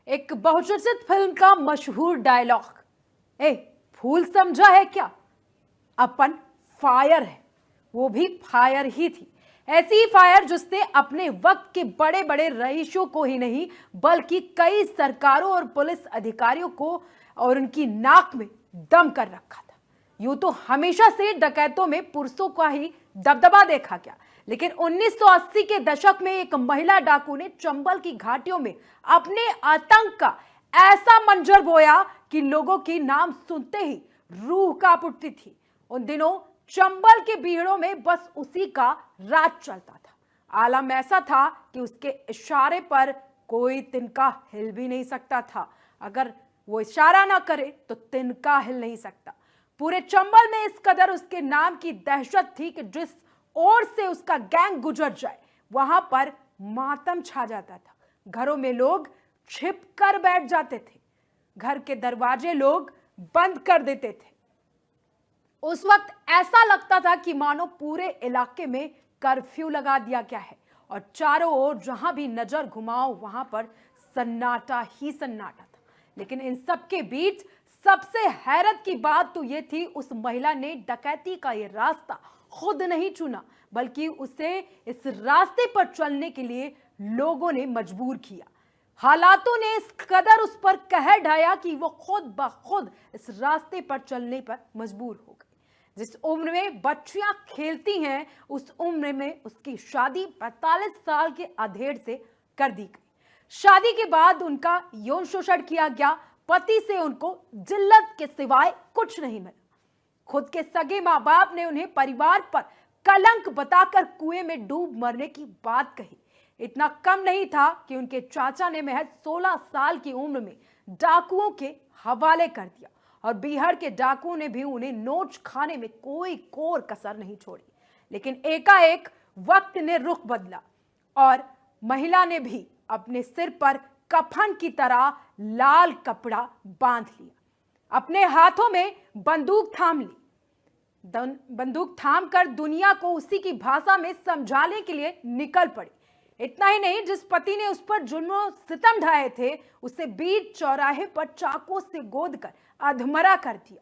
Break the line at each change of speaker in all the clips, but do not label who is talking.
एक बहुचर्चित फिल्म का मशहूर डायलॉग, ए फूल समझा है क्या, अपन फायर है। वो भी फायर ही थी, ऐसी फायर जिसने अपने वक्त के बड़े बड़े रईसों को ही नहीं बल्कि कई सरकारों और पुलिस अधिकारियों को और उनकी नाक में दम कर रखा था। यूं तो हमेशा से डकैतों में पुरुषों का ही दबदबा देखा गया, लेकिन 1980 के दशक में एक महिला डाकू ने चंबल की घाटियों में अपने आतंक का ऐसा मंजर बोया कि लोगों की नाम सुनते ही रूह कांप उठती थी। उन दिनों चंबल के बीहड़ों में बस उसी का राज चलता था। आलम ऐसा था कि उसके इशारे पर कोई तिनका हिल भी नहीं सकता था। अगर वो इशारा ना करे तो तिनका हिल नहीं सकता। पूरे चंबल में इस कदर उसके नाम की दहशत थी कि जिस ओर से उसका गैंग गुजर जाए वहां पर मातम छा जाता था। घरों में लोग छिप कर बैठ जाते थे, घर के दरवाजे लोग बंद कर देते थे। उस वक्त ऐसा लगता था कि मानो पूरे इलाके में कर्फ्यू लगा दिया गया है और चारों ओर जहां भी नजर घुमाओ वहां पर सन्नाटा ही सन्नाटा था। लेकिन इन सब के बीच सबसे हैरत की बात तो यह थी, उस महिला ने डकैती का ये रास्ता खुद नहीं चुना, बल्कि उसे इस रास्ते पर चलने के लिए लोगों ने मजबूर किया। हालातों ने इस कदर उस पर कहर ढाया कि वो खुद ब खुद इस रास्ते पर चलने पर मजबूर हो गई। जिस उम्र में बच्चियां खेलती हैं उस उम्र में उसकी शादी 45 साल के अधेड़ से कर दी गई। शादी के बाद उनका यौन शोषण किया गया। पति से उनको जिल्लत के सिवाय कुछ नहीं मिला। खुद के सगे मां बाप ने उन्हें परिवार पर कलंक बताकर कुएं में डूब मरने की बात कही। इतना कम नहीं था कि उनके चाचा ने महज 16 साल की उम्र में डाकुओं के हवाले कर दिया और बिहार के डाकुओं ने भी उन्हें नोच खाने में कोई कोर कसर नहीं छोड़ी। लेकिन एकाएक वक्त ने रुख बदला और महिला ने भी अपने सिर पर कफन की तरह लाल कपड़ा बांध लिया, अपने हाथों में बंदूक थाम ली। बंदूक थाम कर दुनिया को उसी की भाषा में समझाने के लिए निकल पड़ी। इतना ही नहीं, जिस पति ने उस पर जुल्म सितम ढाए थे उसे बीच चौराहे पर चाकू से गोद कर अधमरा कर दिया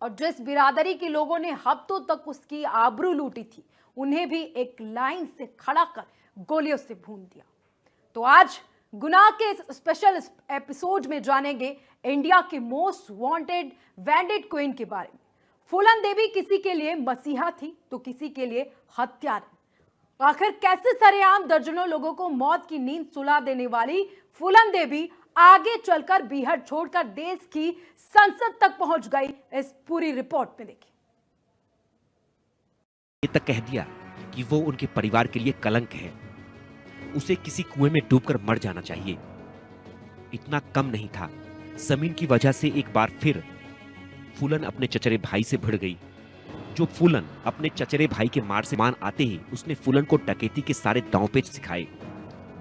और जिस बिरादरी के लोगों ने हफ्तों तक उसकी आबरू लूटी थी उन्हें भी एक लाइन से खड़ा कर गोलियों से भून दिया। तो आज गुनाह के इस स्पेशल एपिसोड में जानेंगे इंडिया की मोस्ट वांटेड वैंडेड क्वीन के बारे में। फूलन देवी किसी के लिए मसीहा थी तो किसी के लिए हत्यारा। आखिर कैसे सरेआम दर्जनों लोगों को मौत की नींद सुला देने वाली फूलन देवी आगे चलकर बिहार छोड़कर देश की संसद तक पहुंच गई, इस पूरी रिपोर्ट में देखिए।
ये तक कह दिया कि वो उनके परिवार के लिए कलंक है, उसे किसी कुएं में डूबकर मर जाना चाहिए। इतना कम नहीं था, जमीन की वजह से एक बार फिर फूलन अपने चचेरे भाई से भिड़ गई। जो फूलन अपने चचेरे भाई के मार से मान आते ही उसने फूलन को डकैती के सारे दांवपेच सिखाए।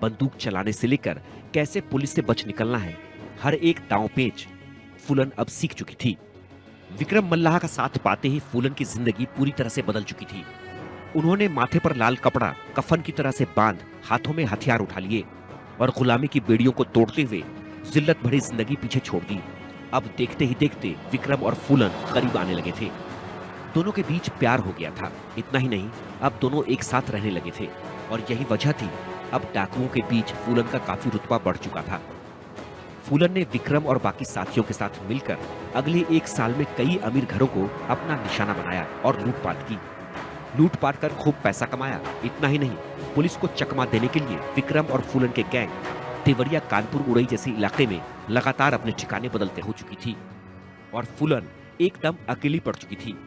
बंदूक चलाने से लेकर कैसे पुलिस से बच निकलना है, हर एक दांवपेच फूलन अब सीख चुकी थी। विक्रम मल्लाह का साथ पाते ही फूलन की जिंदगी पूरी तरह से बदल चुकी थी। उन्होंने माथे पर लाल कपड़ा कफन की तरह से बांध हाथों में हथियार उठा लिए और गुलामी की बेड़ियों को तोड़ते हुए जिल्लत भरी जिंदगी पीछे छोड़ दी। अब देखते ही देखते विक्रम और फूलन करीब आने लगे थे। दोनों के बीच प्यार हो गया था। इतना ही नहीं, अब दोनों एक साथ रहने लगे थे और यही वजह थी अब डाकुओं के बीच फूलन का काफी रुतबा बढ़ चुका था। फूलन ने विक्रम और बाकी साथियों के साथ मिलकर अगले 1 साल में कई अमीर घरों को अपना निशाना बनाया और लूटपाट की। लूटपाट कर खूब पैसा कमाया। इतना ही नहीं, पुलिस को चकमा देने के लिए विक्रम और फूलन के गैंग देवरिया, कानपुर, उड़ई जैसे इलाके में लगातार अपने ठिकाने बदलते हो चुकी थी और फूलन एकदम अकेली पड़ चुकी थी।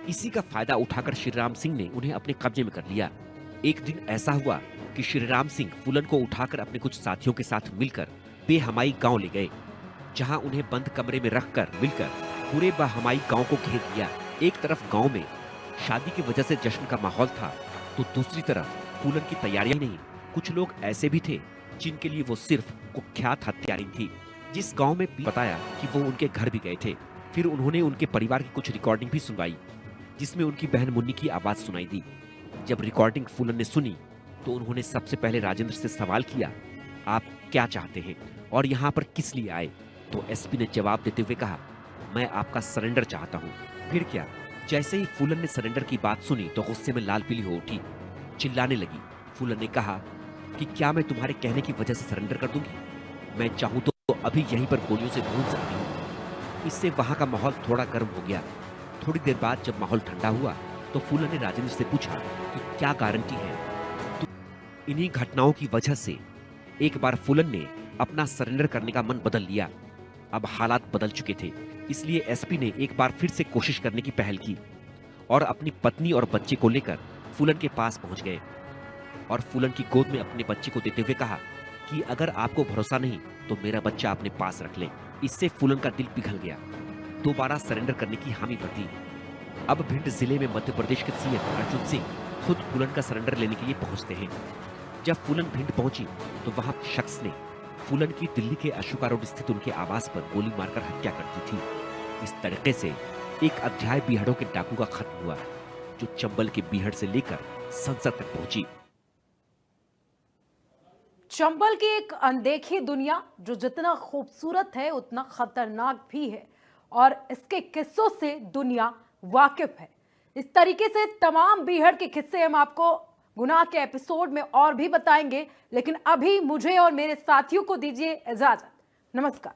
इसी का फायदा उठाकर श्रीराम सिंह ने उन्हें अपने कब्जे में कर लिया। एक दिन ऐसा हुआ कि श्रीराम सिंह फूलन को उठाकर अपने कुछ साथियों के साथ मिलकर बेहमाई गांव ले गए, जहां उन्हें बंद कमरे में रखकर मिलकर पूरे बेहमाई गांव को घेर लिया। एक तरफ गांव में शादी की वजह से जश्न का माहौल था तो दूसरी तरफ फूलन की तैयारियां नहीं। कुछ लोग ऐसे भी थे जिनके लिए वो सिर्फ कुख्यात हत्यारी थी। जिस गांव में बताया कि वो उनके घर भी गए थे। फिर उन्होंने उनके परिवार की कुछ रिकॉर्डिंग भी सुनवाई जिसमें उनकी बहन मुन्नी की आवाज सुनाई दी। जब रिकॉर्डिंग फूलन ने सुनी तो उन्होंने सबसे पहले राजेंद्र से सवाल किया आप क्या चाहते हैं और यहाँ पर किस लिए आए? तो एसपी ने जवाब देते हुए कहा, मैं आपका सरेंडर चाहता हूँ। फिर क्या? जैसे ही फूलन ने सरेंडर की बात सुनी तो गुस्से में लाल पीली हो उठी, चिल्लाने लगी। फूलन ने कहा कि क्या मैं तुम्हारे कहने की वजह से सरेंडर कर दूंगी? मैं चाहूँ तो अभी यहीं पर गोलियों से भून सकती हूँ। इससे वहां का माहौल थोड़ा गर्म हो गया। थोड़ी देर बाद जब माहौल ठंडा हुआ तो फूलन ने राजेंद्र से पूछा कि क्या गारंटी है? तो इन्हीं घटनाओं की वजह से एक बार फूलन ने अपना सरेंडर करने का मन बदल लिया। अब हालात बदल चुके थे, इसलिए एसपी ने एक बार फिर से कोशिश करने की पहल की और अपनी पत्नी और बच्चे को लेकर फूलन के पास पहुंच गए और फूलन की गोद में अपने बच्चे को देते हुए कहा कि अगर आपको भरोसा नहीं तो मेरा बच्चा अपने पास रख ले। इससे फूलन का दिल पिघल गया, दोबारा सरेंडर करने की हामी भर दी। अब भिंड जिले में मध्य प्रदेश के सीएम अर्जुन सिंह खुद फूलन का सरेंडर लेने के लिए पहुंचते हैं। जब फूलन भिंड पहुंची तो वहां शख्स ने फूलन की दिल्ली के अशोका रोड स्थित उनके आवास पर गोली मारकर हत्या कर दी थी। इस तरीके से एक अध्याय बीहड़ों के डाकू का खत्म हुआ, जो चंबल के बीहड़ से लेकर संसद तक पहुंची।
चंबल की एक अनदेखी दुनिया जो जितना खूबसूरत है उतना खतरनाक भी है, और इसके किस्सों से दुनिया वाकिफ है। इस तरीके से तमाम बीहड़ के किस्से हम आपको गुनाह के एपिसोड में और भी बताएंगे, लेकिन अभी मुझे और मेरे साथियों को दीजिए इजाजत। नमस्कार।